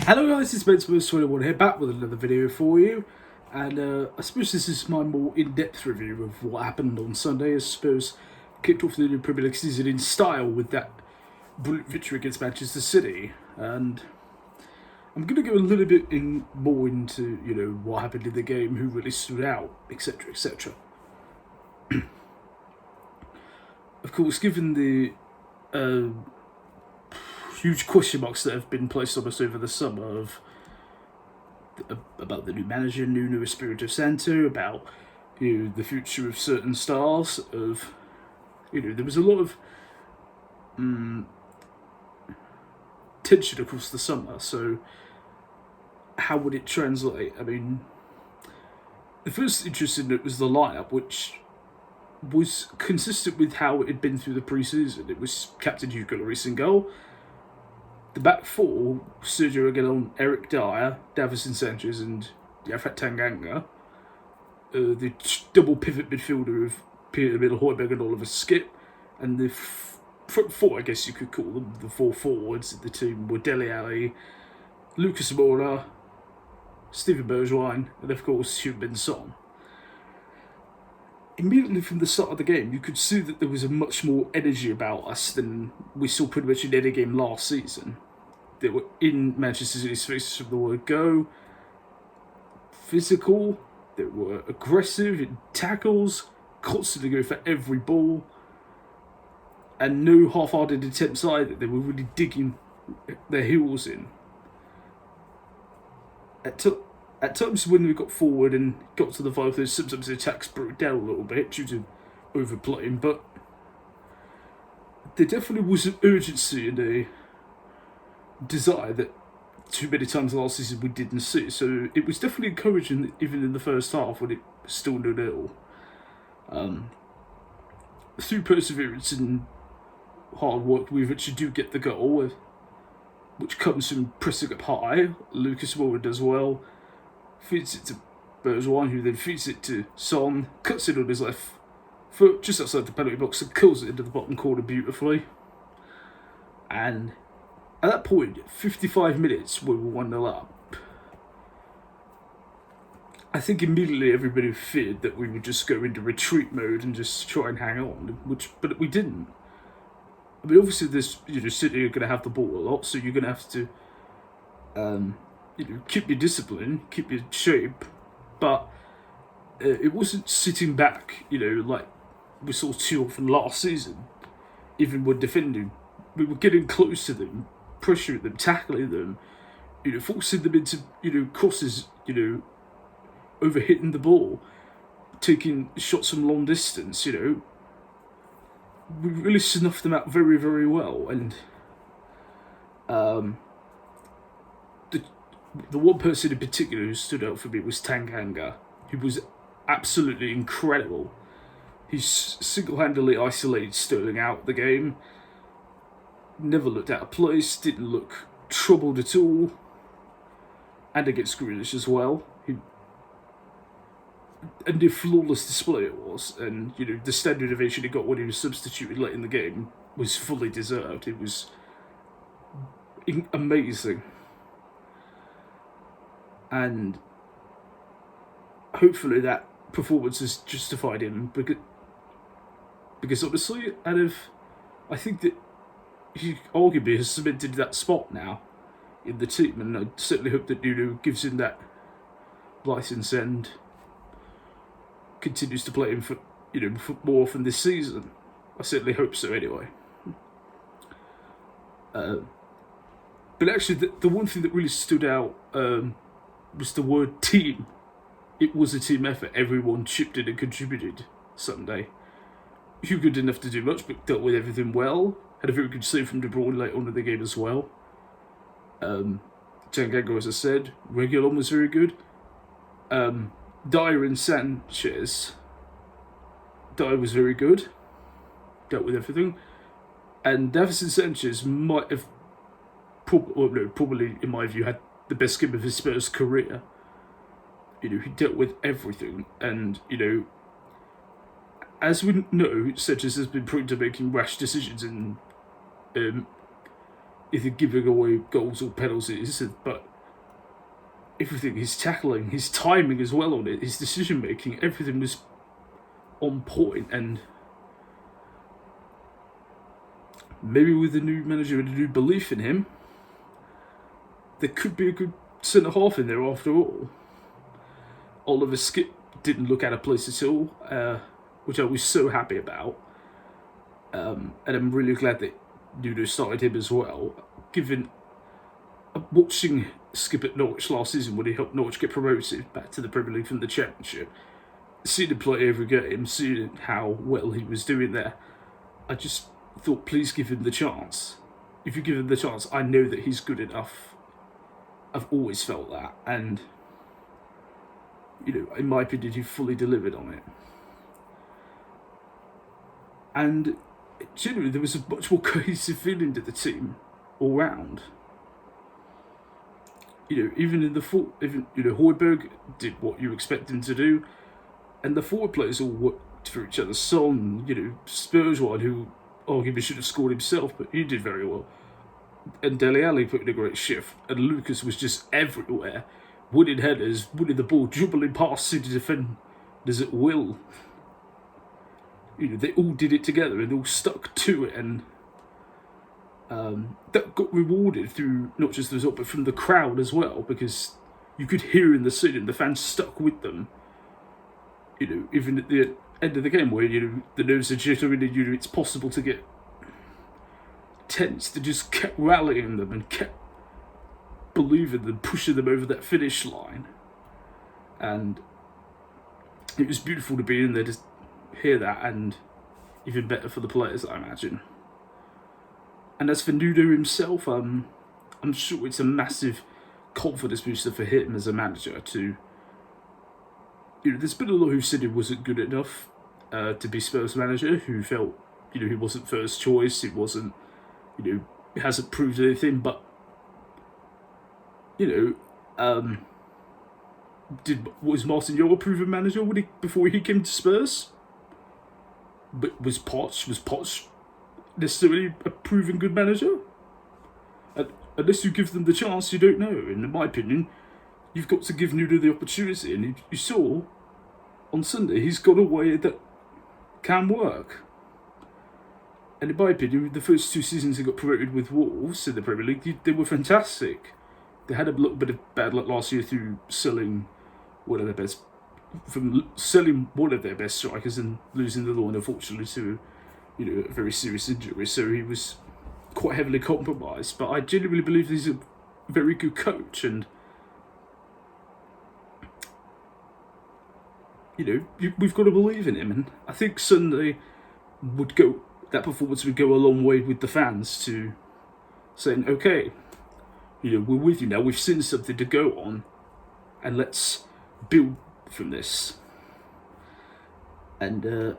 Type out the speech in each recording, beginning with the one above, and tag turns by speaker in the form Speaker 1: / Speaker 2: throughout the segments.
Speaker 1: Hello guys, it's Spurs 21 here, back with another video for you, and I suppose this is my more in-depth review of what happened on Sunday as Spurs kicked off the new Premier League season in style with that brilliant victory against Manchester City. And I'm going to go a little bit more into, what happened in the game, who really stood out, etc, etc. Of course, given the huge question marks that have been placed on us over the summer about the new manager, Nuno Espírito Santo, about the future of certain stars. There was a lot of tension across the summer. So how would it translate? I mean, the first interesting note was the lineup, which was consistent with how it had been through the pre-season. It was captain Hugo Lloris in goal. The back four, Sergio Aguilera, Eric Dyer, Davinson Sanchez and Japhet Tanganga. The double pivot midfielder of Peter Middle, Højbjerg and Oliver Skip. And the front four, I guess you could call them, the four forwards of the team were Dele Alli, Lucas Moura, Steven Bergwijn and of course Heung-Min Son. Immediately from the start of the game, you could see that there was a much more energy about us than we saw pretty much in any game last season. They were in Manchester City's faces from the word go, physical, they were aggressive in tackles, constantly going for every ball, and no half-hearted attempts either. They were really digging their heels in. At times when we got forward and got to the five, sometimes the attacks broke down a little bit due to overplaying, but there definitely was an urgency and a desire that too many times last season we didn't see. So it was definitely encouraging that even in the first half when it was still 0-0. Through perseverance and hard work, we eventually do get the goal, which comes from pressing up high. Lucas Moura does well. Feeds it to Bergwijn, who then feeds it to Son, cuts it on his left foot just outside the penalty box and curls it into the bottom corner beautifully. And at that point, 55 minutes, we were 1-0 up. I think immediately everybody feared that we would just go into retreat mode and just try and hang on, but we didn't. I mean, obviously, City are going to have the ball a lot, so you're going to have to keep your discipline, keep your shape, but it wasn't sitting back, like we saw too often last season. Even when defending, we were getting close to them, pressuring them, tackling them, forcing them into, crosses, over hitting the ball, taking shots from long distance, We really snuffed them out very, very well, and the one person in particular who stood out for me was Tanganga, who was absolutely incredible. He single-handedly isolated Sterling out the game, never looked out of place, didn't look troubled at all, and against Grealish as well. And a flawless display it was, and the standard ovation he got when he was substituted late in the game was fully deserved. It was amazing. And hopefully that performance has justified him, because honestly, I think that he arguably has cemented that spot now in the team, and I certainly hope that Nuno gives him that license and continues to play him for more often this season. I certainly hope so anyway. But actually, the one thing that really stood out was the word team. It was a team effort. Everyone chipped in and contributed Sunday. Hugo didn't have to do much, but dealt with everything well. Had a very good save from De Bruyne late on in the game as well. Tanganga, as I said, Reguilón was very good. Dyer and Sanchez. Dyer was very good. Dealt with everything. And Davinson Sanchez might have probably, in my view, had the best game of his Spurs career. He dealt with everything, and as we know, Sanchez has been prone to making rash decisions and either giving away goals or penalties, but everything, his tackling, his timing as well on it, his decision making, everything was on point. And maybe with the new manager and a new belief in him, there could be a good centre half in there after all. Oliver Skip didn't look out of place at all, which I was so happy about. And I'm really glad that Nuno started him as well. Given watching Skip at Norwich last season when he helped Norwich get promoted back to the Premier League from the Championship, seeing him play every game, seeing how well he was doing there, I just thought, please give him the chance. If you give him the chance, I know that he's good enough. I've always felt that, and in my opinion, he fully delivered on it. And generally, there was a much more cohesive feeling to the team all round. Even in the Højbjerg did what you expect him to do, and the forward players all worked for each other. Son, Spurs one, who arguably should have scored himself, but he did very well. And Dele Alli put in a great shift, and Lucas was just everywhere, winning headers, winning the ball, dribbling past City defenders at will. They all did it together and all stuck to it, and that got rewarded through not just the result but from the crowd as well, because you could hear in the stadium the fans stuck with them. Even at the end of the game where the nerves are jittering and it's possible to get tense, they just kept rallying them and kept believing them, pushing them over that finish line. And it was beautiful to be in there to hear that, and even better for the players, I imagine. And as for Nuno himself, I'm sure it's a massive confidence booster for him as a manager to... there's been a lot who said he wasn't good enough to be Spurs manager, who felt, he wasn't first choice, he wasn't, he hasn't proved anything, but, was Martin Jol a proven manager before he came to Spurs? But was Poch necessarily a proven good manager? Unless you give them the chance, you don't know. And in my opinion, you've got to give Nuno the opportunity. And you saw on Sunday, he's got a way that can work. And in my opinion, the first two seasons he got promoted with Wolves in the Premier League, they were fantastic. They had a little bit of bad luck last year through selling one of their best strikers and losing the law, unfortunately, to a very serious injury. So he was quite heavily compromised. But I genuinely believe he's a very good coach, and we've got to believe in him. And I think Sunday that performance would go a long way with the fans to saying, okay, we're with you now. We've seen something to go on, and let's build from this. And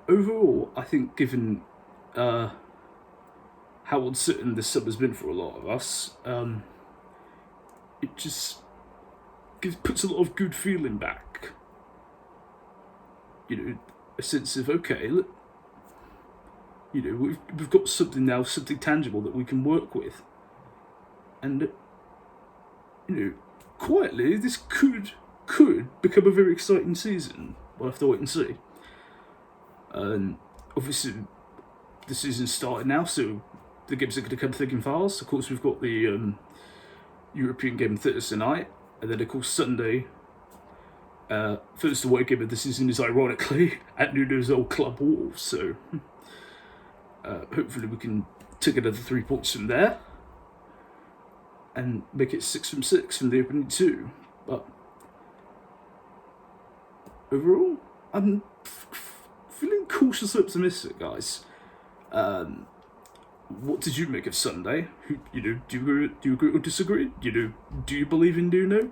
Speaker 1: overall, I think given how uncertain this summer's been for a lot of us, it just puts a lot of good feeling back. A sense of, okay, look, we've got something now, something tangible that we can work with. And, quietly, this could become a very exciting season. We'll have to wait and see. And obviously, the season's started now, so the games are going to come thick and fast. Of course, we've got the European game Thursday night, and then, of course, Sunday, first away game of the season is ironically at Nuno's old club Wolves. So hopefully we can take another 3 points from there and make it 6 from 6 from the opening 2. But overall, I'm feeling cautiously optimistic, guys. What did you make of Sunday? Do you agree or disagree? Do you believe in Nuno?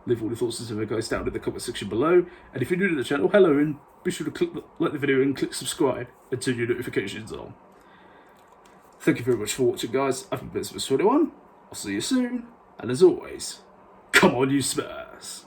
Speaker 1: Leave all your thoughts and info, guys, down in the comment section below. And if you're new to the channel, hello, and be sure to like the video and click subscribe and turn your notifications on. Thank you very much for watching, guys. I've been Spurs21. I'll see you soon. And as always, come on, you Spurs.